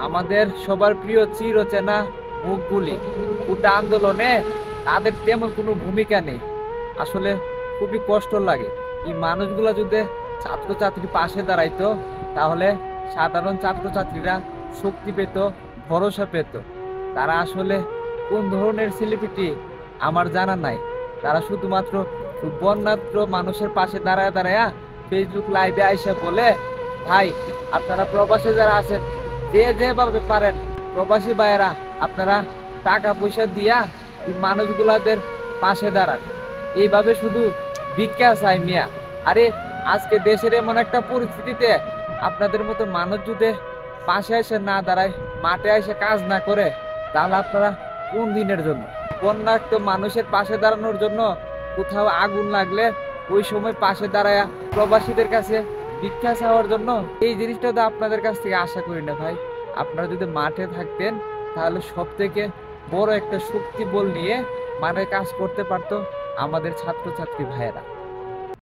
আমাদের সবার প্রিয় চিরচেনা মুখগুলি কোটা আন্দোলনে তাদের তেমন কোনো ভূমিকা নেই। আসলে খুবই কষ্ট লাগে। এই মানুষগুলা যদি ছাত্রছাত্রীর পাশে দাঁড়াইতো, তাহলে সাধারণ ছাত্রছাত্রীরা শক্তি পেত, ভরসা পেত। তারা আসলে কোন ধরনের সেলিব্রিটি আমার জানা নাই। তারা শুধুমাত্র বন্যাত্র মানুষের পাশে দাঁড়ায় দাঁড়ায় ফেসবুক লাইভে আইসা বলে, ভাই আপনারা প্রবাসে যারা আছেন, যে যেভাবে পারেন প্রবাসী ভাইয়েরা আপনারা টাকা পয়সা দিয়া এই মানুষগুলাদের পাশে দাঁড়ান। এইভাবে শুধু ভিক্ষা চাই মিয়া। আরে আজকে দেশের এমন একটা পরিস্থিতিতে আপনাদের মতো মানুষ যদি পাশে এসে না দাঁড়ায়, মাঠে এসে কাজ না করে, তাহলে আপনারা কোন দিনের জন্য? বন্যার্ত মানুষের পাশে দাঁড়ানোর জন্য কোথাও আগুন লাগলে ওই সময় পাশে দাঁড়ায় প্রবাসীদের কাছে ভিক্ষা চাওয়ার জন্য, এই জিনিসটা তো আপনাদের কাছ থেকে আশা করি না ভাই। আপনারা যদি মাঠে থাকতেন, তাহলে সব থেকে বড় একটা শক্তি বল নিয়ে মাঠে কাজ করতে পারতো আমাদের ছাত্রছাত্রী ভাইয়েরা।